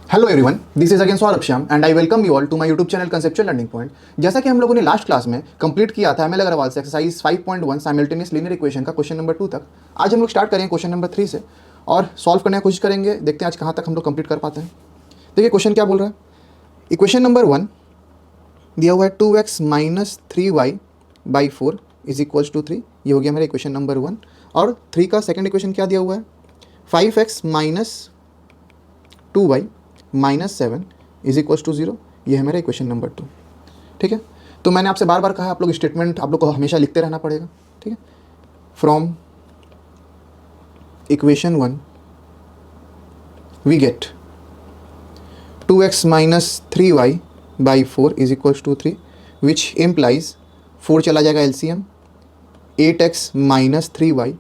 Hello everyone, this is again Saurabh Shyam and I welcome you all to my YouTube channel conceptual learning point. जैसा कि हम लोगों ने last class में complete किया था एमएल अग्रवाल से एक्सरसाइज 5.1 साइमल्टेनियस लीनियर इक्वेशन का क्वेश्चन नंबर 2 तक, आज हम लोग स्टार्ट करेंगे क्वेश्चन नंबर 3 से और सॉल्व करने की कोशिश करेंगे। देखते हैं आज कहाँ तक हम लोग कंप्लीट कर पाते हैं। देखिए क्वेश्चन क्या बोल रहा है। इक्वेशन नंबर 1 दिया हुआ है 2x minus 3y by 4 is equals to 3। ये हो गया मेरा इक्वेशन नंबर 1। और 3 का सेकेंड इक्वेशन क्या दिया हुआ है, 5x minus 2y minus 7 is equals to 0। ये है मेरा इक्वेशन नंबर 2। ठीक है, तो मैंने आपसे बार बार कहा आप लोग स्टेटमेंट आप लोग को हमेशा लिखते रहना पड़ेगा। ठीक है, from equation 1 we get 2x minus 3y by 4 is equals to 3 which implies 4 चला जाएगा LCM 8x minus 3y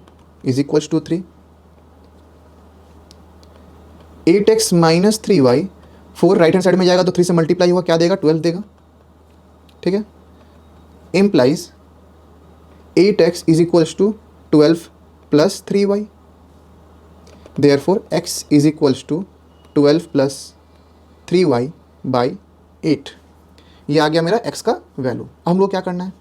is equals to 3। 8x minus 3y 4 right hand side में जाएगा तो 3 से मल्टीप्लाई हुआ क्या देगा, 12 देगा। ठीक है, implies 8x is equals to 12 plus 3y, therefore x is equals to 12 plus 3y by 8। ये आ गया मेरा x का वैल्यू। हम लोग क्या करना है,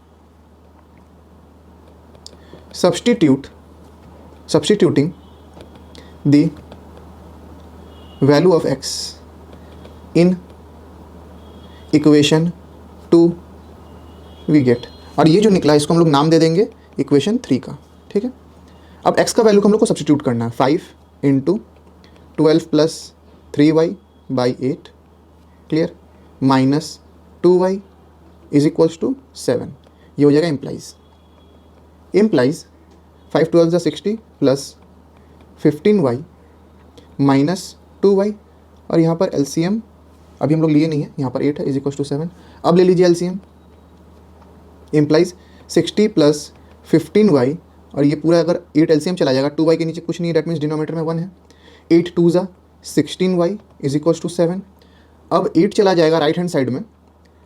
substituting the value of x in equation 2 we get, और ये जो निकला इसको हम लोग नाम दे देंगे इक्वेशन 3 का। ठीक है, अब x का वैल्यू को हम लोग को सब्स्टिट्यूट करना है 5 into 12 plus 3y by 8 clear minus 2y is equals to 7। ये हो जाएगा इम्प्लाइज 5 12 जा 60 प्लस 15y माइनस 2y, और यहाँ पर एलसीएम अभी हम लोग लिए नहीं है, यहाँ पर 8 है इज इक्वल्स टू 7। अब ले लीजिए एलसीएम, इम्प्लाइज 60 प्लस 15y, और ये पूरा अगर 8 एलसीएम चला जाएगा 2y के नीचे कुछ नहीं है, डेट मीन्स डिनोमीटर में 1 है। 8 2 जा 16y इज इक्वल्स टू 7। अब 8 चला जाएगा राइट हैंड साइड में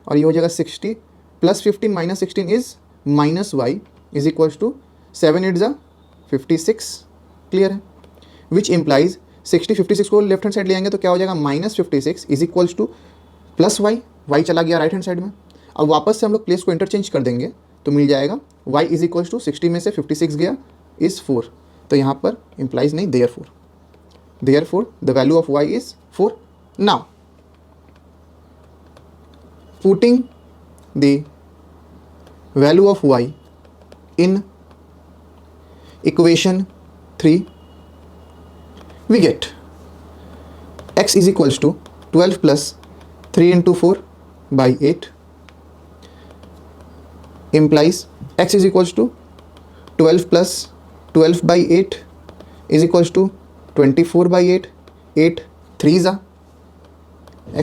और ये हो जाएगा 60 plus 15 minus 16 is minus y is equals to 7 8 जा 56। क्लियर है, विच इम्प्लाइज 60 56 को लेफ्ट हैंड साइड ले आएंगे तो क्या हो जाएगा minus 56 is equals two plus y चला गया राइट हैंड साइड में। अब वापस से हम लोग प्लेस को इंटरचेंज कर देंगे तो मिल जाएगा y इज इक्वल्स टू 60 में से 56 गया इज 4, तो यहाँ पर इम्प्लाइज नहीं therefore the value of y is 4। Now putting the value of y in equation 3 we get x is equals to 12 plus 3 into 4 by 8 implies x is equals to 12 plus 12 by 8 is equals to 24 by 8, 8 3s are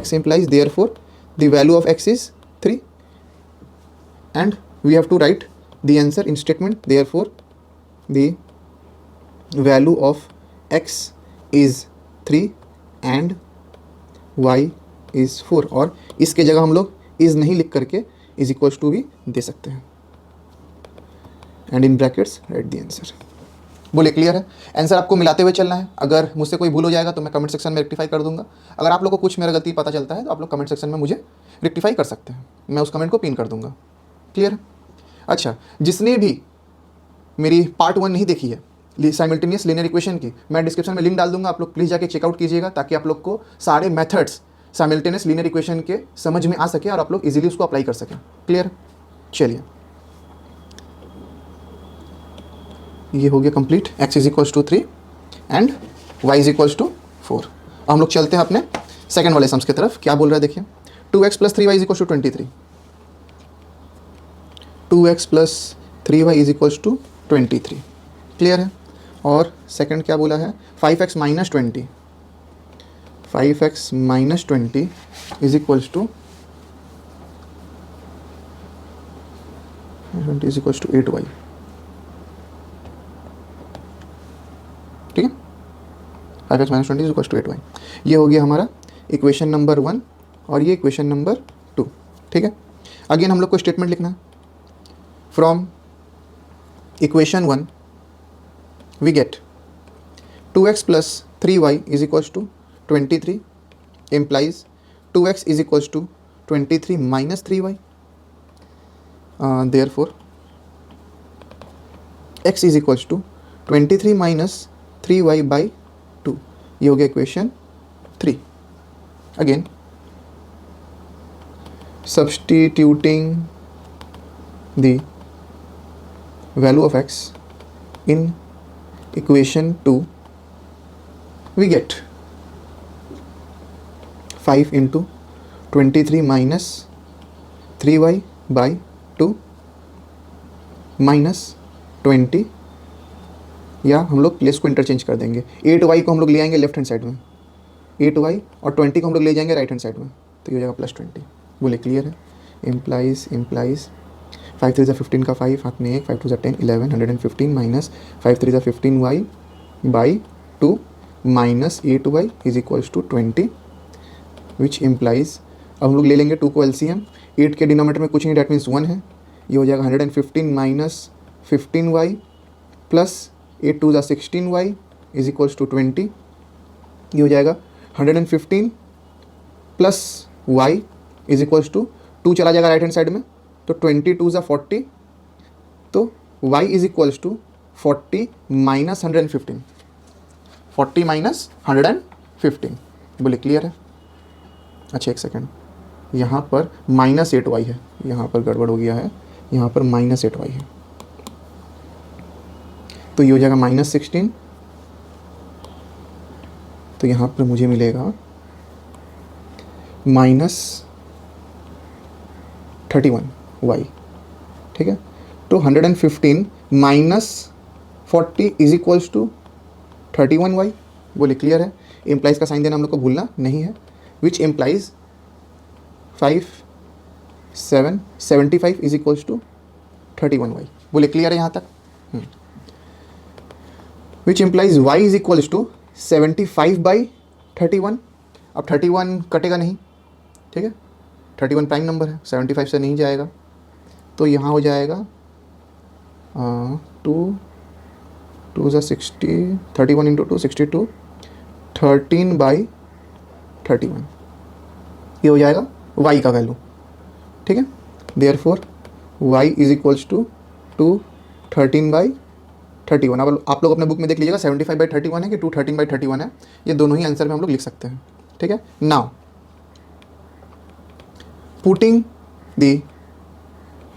x implies therefore the value of x is 3, and we have to write the answer in statement, therefore the value of x is 3 and y is 4, और इसके जगह हम लोग is नहीं लिख करके is equals to भी दे सकते हैं, and in brackets right the answer. बोले क्लियर है, आंसर आपको मिलाते हुए चलना है। अगर मुझसे कोई भूल हो जाएगा तो मैं कमेंट सेक्शन में रेक्टिफाई कर दूंगा। अगर आप लोग को कुछ मेरा गलती पता चलता है तो आप लोग कमेंट सेक्शन में मुझे रेक्टिफाई कर सकते हैं, मैं उस कमेंट को पिन कर दूंगा। क्लियर है। अच्छा, जिसने भी मेरी पार्ट 1 नहीं देखी है साइमल्टेनियस लीनियर इक्वेशन की, मैं डिस्क्रिप्शन में लिंक डाल दूंगा, आप लोग प्लीज़ जाके चेकआउट कीजिएगा ताकि आप लोग को सारे मेथड्स साइमल्टेनियस लीनियर इक्वेशन के समझ में आ सके और आप लोग इजीली उसको अप्लाई कर सकें। क्लियर, चलिए ये हो गया complete. x is equals to 3 and y is equals to 4। हम लोग चलते हैं अपने सेकंड वाले सम्स की तरफ। क्या बोल रहा है देखिए, 2x plus 3y is equals to 23। 2x plus 3y is equals to 23। Clear है। और सेकंड क्या बोला है, 5x minus 20, 5x minus 20 is equals to 20 is equals to 8y। ठीक है, 5x minus 20 is equals to 8y। ये हो गया हमारा इक्वेशन नंबर 1 और ये इक्वेशन नंबर 2। ठीक है, अगेन हम लोग को स्टेटमेंट लिखना है from equation 1 we get 2x plus 3y is equals to 23 implies 2x is equals to 23 minus 3y. Therefore x is equals to 23 minus 3y by 2. ये हो गया equation 3. Again substituting the value of x in equation 2, we get 5 into 23 minus 3y by 2 minus 20, या हम लोग place को interchange कर देंगे. 8y को हम लोग ले आएंगे लेफ्ट हैंड साइड में, 8y, और 20 को हम लोग ले जाएंगे राइट हैंड साइड में, तो ये हो जाएगा प्लस 20. बोले क्लियर है. इम्प्लाइज 5 3 15 का 5 हाथ में 1, 5 2 10 11 115 minus 5 3 15y by 2 minus 8y is equals to 20, which implies, अब हम लोग ले लेंगे 2 को LCM. 8 के डिनोमिनेटर में कुछ नहीं, डैट मीन्स 1 है. ये हो जाएगा 115 minus 15y plus 8 2 16y is equals to 20. ये हो जाएगा 115 plus y is equals to 2 चला जाएगा राइट हैंड साइड में, तो 20 2 40, तो y is equals to 40 minus 115, 40 minus 115. बोले क्लियर है. अच्छा एक सेकेंड, यहाँ पर माइनस 8y है, यहाँ पर गड़बड़ हो गया है, यहाँ पर माइनस 8y है, तो ये हो जाएगा माइनस 16. तो यहाँ पर मुझे मिलेगा माइनस 31y. ठीक है, तो 115 minus 40 is equals to 31y. बोले क्लियर है. इम्प्लाइज का साइन देना हम लोग को भूलना नहीं है. Which implies 75 is equals to 31y. बोले क्लियर है यहाँ तक. Which implies y is equals to 75 by 31. अब 31 कटेगा नहीं, ठीक है, 31 प्राइम नंबर है, 75 से नहीं जाएगा, तो यहाँ हो जाएगा 2 2 60, 31 इंटू 2 62, 13 बाई 31. ये हो जाएगा y का वैल्यू. ठीक है, therefore y is equals to 213 by 31. अब आप लोग अपने बुक में देख लीजिएगा 75 बाई 31 है कि 213 बाई 31 है. ये दोनों ही आंसर में हम लोग लिख सकते हैं. ठीक है. Now putting the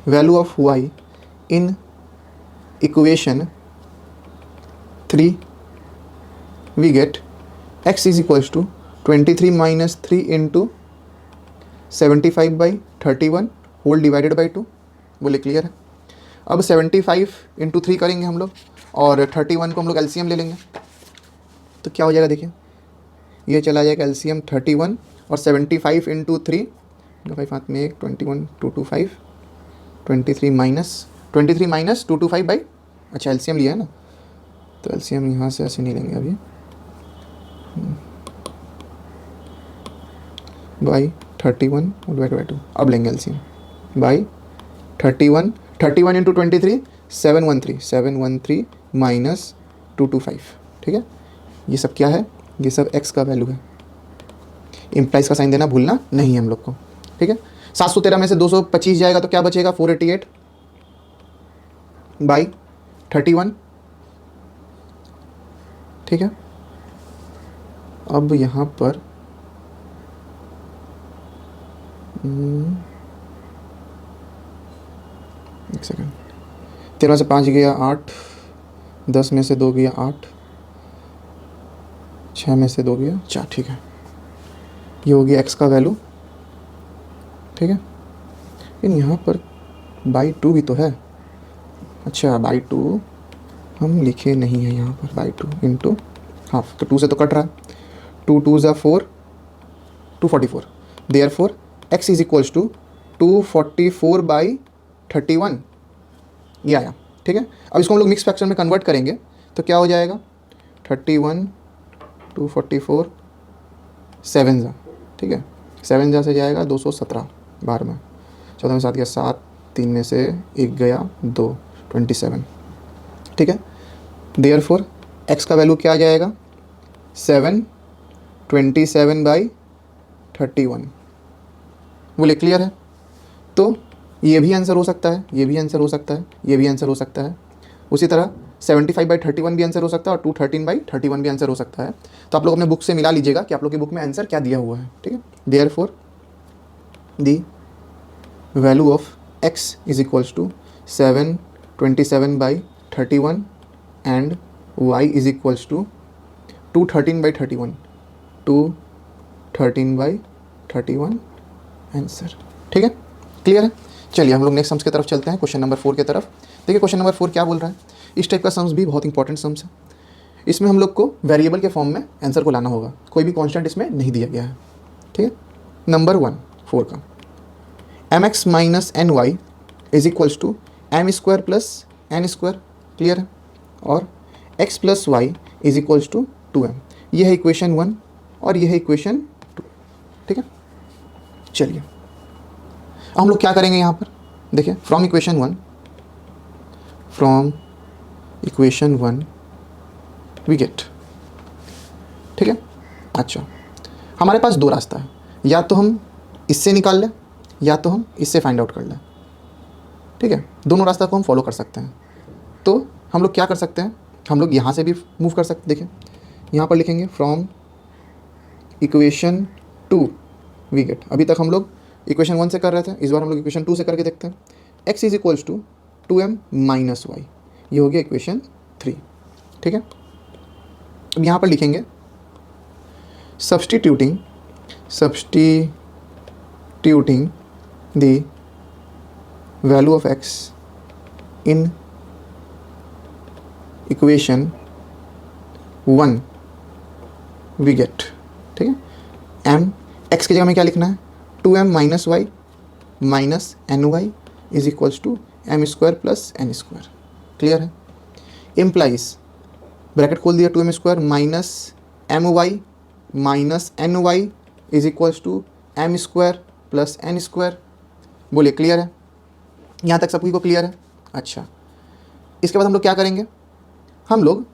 value of y in equation 3, we get x is equals to 23 minus 3 into 75 by 31 whole divided by 2. बोले क्लियर है. अब 75 इंटू 3 करेंगे हम लोग, और 31 को हम लोग LCM ले लेंगे, तो क्या हो जाएगा देखिए, ये चला जाएगा LCM 31 और 75 इंटू 3, 5 हाथ में 1, 21 225, 23 माइनस 225 बाई, अच्छा LCM लिया है ना, तो LCM यहाँ से ऐसे नहीं लेंगे अभी, बाई 31 डिवाइड बाई 2. अब लेंगे LCM बाई 31 इंटू 23 713 माइनस 225. ठीक है, ये सब क्या है, ये सब x का वैल्यू है. इम्प्लाइज का साइन देना भूलना नहीं है हम लोग को. ठीक है, 713 में से 225 जाएगा तो क्या बचेगा, 488 बाई 31. ठीक है, अब यहाँ पर एक सेकेंड, 13 से 5 गया 8, 10 में से 2 गया 8, 6 में से 2 गया 4. ठीक है, ये हो गया x का वैल्यू. ठीक है, लेकिन यहाँ पर बाई 2 भी तो है. अच्छा, बाई 2 हम लिखे नहीं है यहाँ पर, बाई 2 इंटू हाफ, तो 2 से तो कट रहा है, 2 2 ज़ा 4, 244. Therefore x is equals to 244 by 31. ये आया. ठीक है, अब इसको हम लोग मिक्स फ्रैक्शन में कन्वर्ट करेंगे तो क्या हो जाएगा, 31 244 7 ज़ा. ठीक है, 7 ज़ा से जाएगा 217 बाहर में, 14 में 7 गया 7, 3 में से 1 गया 2, 27. ठीक है, देयरफॉर x का वैल्यू क्या आ जाएगा, 727 बाई 31। बोले क्लियर है? तो ये भी आंसर हो सकता है, ये भी आंसर हो सकता है, ये भी आंसर हो सकता है। उसी तरह 75/31 भी आंसर हो सकता है और 213/31 भी आंसर हो सकता है। तो आप लोग अपने बुक से मिला लीजिएगा कि आप लोग की बुक में आंसर क्या दिया हुआ है, ठीक है। Therefore the value of x is equals to 727/31 and y is equals to 213/31, 213/31 answer, ठीक है। क्लियर है? चलिए हम लोग नेक्स्ट सम्स की तरफ चलते हैं, क्वेश्चन नंबर 4 की तरफ। देखिए क्वेश्चन नंबर 4 क्या बोल रहा है। इस टाइप का सम्स भी बहुत इंपॉर्टेंट सम्स है। इसमें हम लोग को वेरिएबल के फॉर्म में आंसर को लाना होगा, कोई भी कांस्टेंट इसमें नहीं दिया गया है, ठीक है। नंबर 1 4 का mx minus n y is equals to m square plus n square, clear है। और x plus y is equals to 2m, ये है इक्वेशन 1 और ये है इक्वेशन 2, ठीक है। चलिए हम लोग क्या करेंगे यहाँ पर, देखिए फ्रॉम इक्वेशन 1 वी गेट, ठीक है। अच्छा, हमारे पास दो रास्ता है, या तो हम इससे निकाल लें या तो हम इससे फाइंड आउट कर लें, ठीक है। दोनों रास्ता को हम फॉलो कर सकते हैं। तो हम लोग क्या कर सकते हैं, हम लोग यहाँ से भी मूव कर सकते, देखिए यहाँ पर लिखेंगे फ्रॉम इक्वेशन 2 वी गेट। अभी तक हम लोग इक्वेशन 1 से कर रहे थे, इस बार हम लोग इक्वेशन 2 से करके देखते हैं। x is equals to 2m minus y, ये हो गया इक्वेशन 3, ठीक है। अब यहाँ पर लिखेंगे substituting the value of x in equation 1 we get, ठीक है। m x की जगह में क्या लिखना है, 2m minus y minus n y is equals to m square plus n square, clear है। इम्प्लाइज ब्रैकेट खोल दिया 2m square minus m y minus n y is equals to m square plus n square, बोलिए clear है? यहाँ तक सभी को clear है? अच्छा, इसके बाद हम लोग क्या करेंगे, हम लोग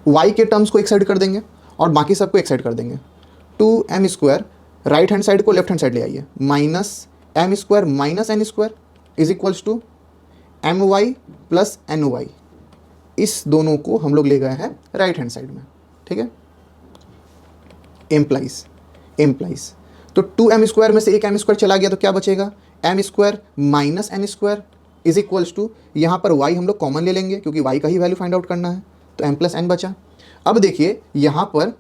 y के टर्म्स को एक साइड कर देंगे और बाकी सबको एक साइड कर देंगे। 2m square right hand side को लेफ्ट हैंड साइड ले आइए, minus m square minus n square is equals to m y plus n y, इस दोनों को हम लोग ले गए हैं राइट हैंड साइड में, ठीक है। एम्प्लाइज तो 2m स्क्वायर में से एक एम स्क्वायर चला गया तो क्या बचेगा, m square minus n square is equals to, यहाँ पर y हम लोग कॉमन ले लेंगे क्योंकि y का ही वैल्यू फाइंड आउट करना है, तो m प्लस एन बचा। अब देखिए यहाँ पर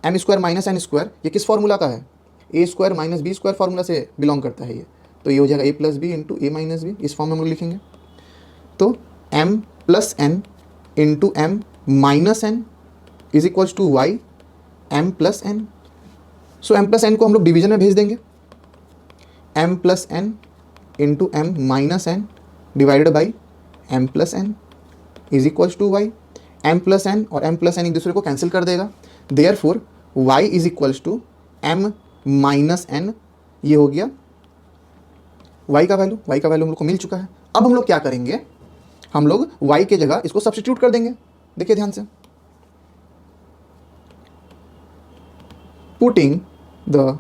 m square minus n square ये किस फॉर्मूला का है, a square minus b square formula से बिलोंग करता है ये, तो ये हो जाएगा a plus b into a minus b, इस फॉर्म में हम लोग लिखेंगे। तो m plus n into m minus n is equals to y m plus n. So m plus n को हम लोग डिवीजन में भेज देंगे, m plus n into m minus n divided by m plus n is equals to y. m plus n और m plus n एक दूसरे को कैंसिल कर देगा, therefore y is equals to m minus n, ये हो गया y का वैल्यू हम लोग को मिल चुका है। अब हम लोग क्या करेंगे, हम लोग y के जगह इसको सब्स्टिट्यूट कर देंगे, देखिए ध्यान से, putting the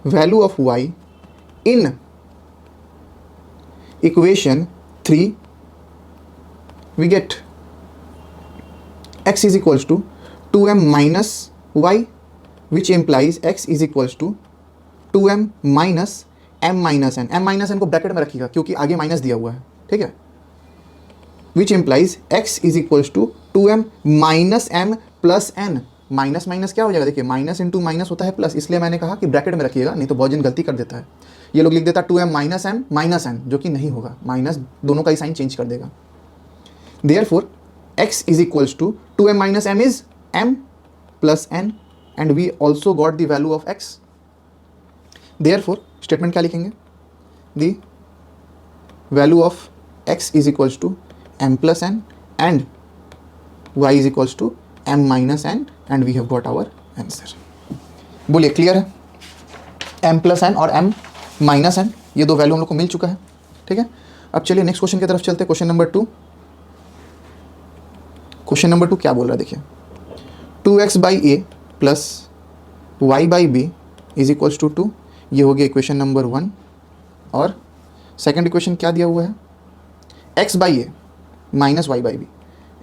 value of y in equation 3 we get x is equals to 2m minus y, which implies x is equals to 2m minus m minus n। m minus n को bracket में रखिएगा क्योंकि आगे minus दिया हुआ है, ठीक है। which implies x is equals to 2m minus m plus n। Minus minus क्या हो जाएगा, देखिए माइनस इंटू माइनस होता है प्लस, इसलिए मैंने कहा कि ब्रैकेट में रखिएगा, नहीं तो बहुत जन गलती कर देता है, ये लोग लिख देता है 2m minus m minus n, जो कि नहीं होगा, माइनस दोनों का ही साइन चेंज कर देगा। Therefore, x is equals to 2m minus m is m plus n and we also got the value of x. Therefore, statement क्या लिखेंगे, the value of x is equals to m plus n and y is equals to m minus n and we have got our answer. बोलिए clear है, m plus n और m minus n ये दो value हम लोग को मिल चुका है, ठीक है। अब चलिए नेक्स्ट क्वेश्चन की तरफ चलते हैं, क्वेश्चन नंबर 2। क्वेश्चन नंबर 2 क्या बोल रहा है, देखिए 2x by a plus y by b is equals to 2, ये हो गया इक्वेशन नंबर 1। और सेकंड इक्वेशन क्या दिया हुआ है, x by a minus y by b,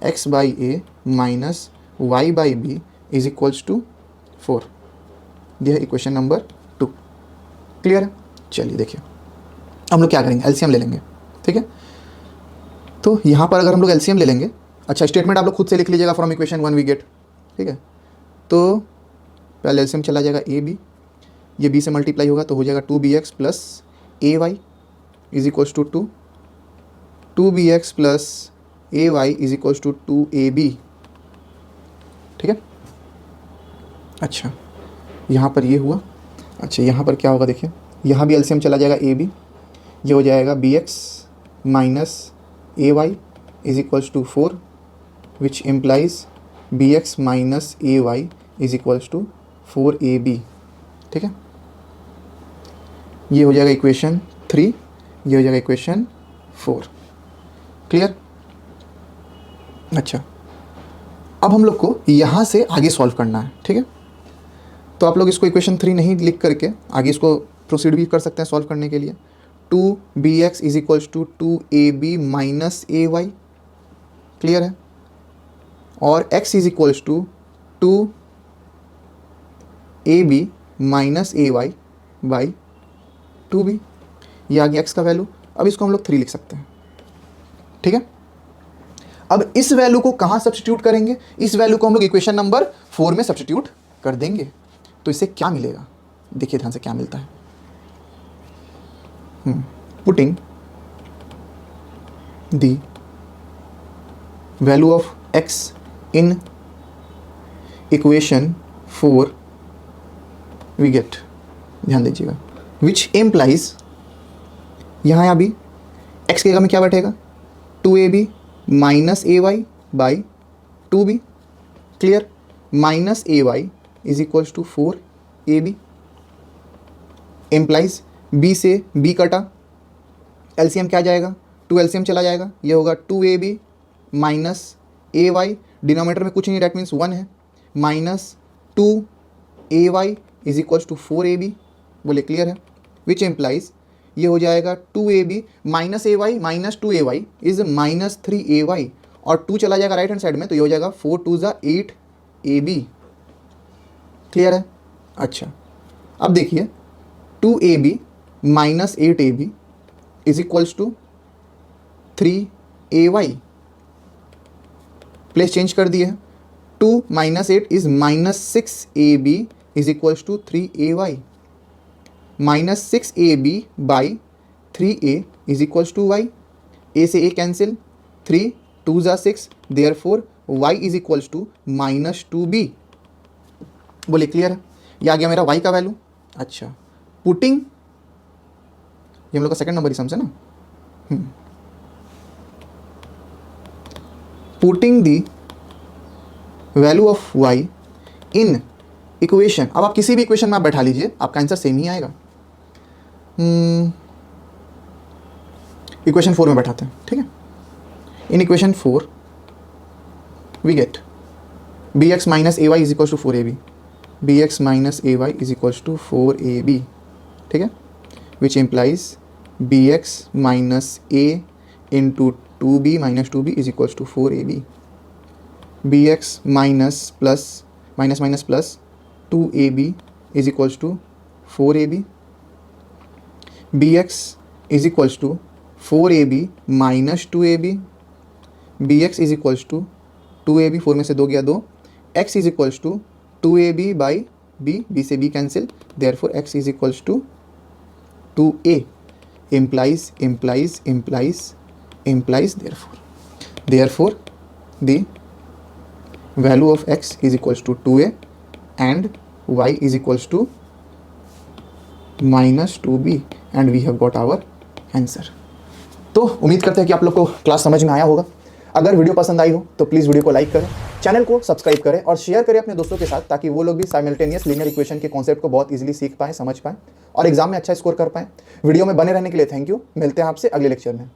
x by a minus y by b is equals to 4, यह है इक्वेशन नंबर 2। क्लियर है? चलिए देखिए हम लोग क्या करेंगे, एलसीएम ले लेंगे। ठीक है, तो यहाँ पर अगर हम लोग एलसीएम ले लेंगे, अच्छा स्टेटमेंट आप लोग खुद से लिख लीजिएगा, फ्रॉम इक्वेशन 1 वी गेट। ठीक है, तो पहले एलसीएम चला जाएगा ए बी, ये बी से मल्टीप्लाई होगा तो हो जाएगा 2bx plus a y is equals to 2, 2bx plus a y is equals to 2ab। ठीक है, अच्छा यहाँ पर ये हुआ। अच्छा यहाँ पर क्या होगा देखिए, यहाँ भी एलसीएम चला जाएगा ए बी, ये हो जाएगा bx minus a y is equals to 4, which implies bx minus a y is equals to 4ab। ठीक है, ये हो जाएगा इक्वेशन 3, ये हो जाएगा इक्वेशन 4। क्लियर? अच्छा अब हम लोग को यहाँ से आगे सॉल्व करना है। ठीक है, तो आप लोग इसको इक्वेशन 3 नहीं लिख करके आगे इसको प्रोसीड भी कर सकते हैं सॉल्व करने के लिए। 2bx is equals to 2ab minus a y, clear है, और x is equals to 2ab minus a y by 2b, ये आ गया x का वैल्यू। अब इसको हम लोग 3 लिख सकते हैं। ठीक है, अब इस वैल्यू को कहाँ सब्स्टिट्यूट करेंगे, इस वैल्यू को हम लोग इक्वेशन नंबर 4 में सब्स्टिट्यूट कर देंगे। तो इससे क्या मिलेगा, देखिए ध्यान से क्या मिलता है। Putting the value of x in equation 4 we get, ध्यान दीजिएगा, विच इम्प्लाइज, यहाँ भी x के जगह में क्या बैठेगा, 2ab minus a y by 2b। Clear? Minus a y is equals to 4ab implies b से b कटा, एलसीएम क्या जाएगा, 2 एलसीएम चला जाएगा, ये होगा 2ab minus a Y, denominator में कुछ नहीं, डेट मीन्स 1 है, minus 2ay is equals to 4ab। बोले क्लियर है? विच इम्प्लाइज ये हो जाएगा 2ab minus a y minus 2ay इज माइनस 3ay, और 2 चला जाएगा राइट हैंड साइड में, तो ये हो जाएगा 4 2 ज़ा 8ab। क्लियर है? अच्छा अब देखिए 2ab minus 8ab is equals to 3ay, place change कर दिए हैं, 2 minus 8 is minus 6ab is equals to 3ay, minus 6ab by 3a is equals to y, a से a कैंसिल, 3 2 ज़ा 6, therefore y is equals to minus 2b। बोले clear है? ये आ गया मेरा y का वैल्यू। अच्छा पुटिंग, ये हम लोग का सेकंड नंबर ही समझे ना, putting the value of y in equation, अब आप किसी भी इक्वेशन में आप बैठा लीजिए, आपका आंसर सेम ही आएगा। इक्वेशन 4 में बैठाते हैं। ठीक है, in equation 4 we get bx minus a y is equals to 4ab, bx minus a y is equals to 4ab। ठीक है, which implies bx minus a into 2b minus 2b is equals to 4ab, bx minus plus minus minus plus 2ab is equals to 4ab, bx is equals to 4ab minus 2ab, bx is equals to 2ab, 4 में से 2 गया 2, x is equals to 2ab by b से b cancel, therefore x is equals to 2a, implies therefore the value of x is equals to 2a and y is equals to minus 2b and we have got our answer। तो उम्मीद करते हैं कि आप लोग को class समझ में आया होगा। अगर वीडियो पसंद आई हो तो प्लीज़ वीडियो को लाइक करें, चैनल को सब्सक्राइब करें और शेयर करें अपने दोस्तों के साथ, ताकि वो लोग भी साइमल्टेनियस लीनियर इक्वेशन के कॉन्सेप्ट को बहुत इजीली सीख पाएँ, समझ पाएँ और एग्जाम में अच्छा स्कोर कर पाएँ। वीडियो में बने रहने के लिए थैंक यू। मिलते हैं आपसे अगले लेक्चर में।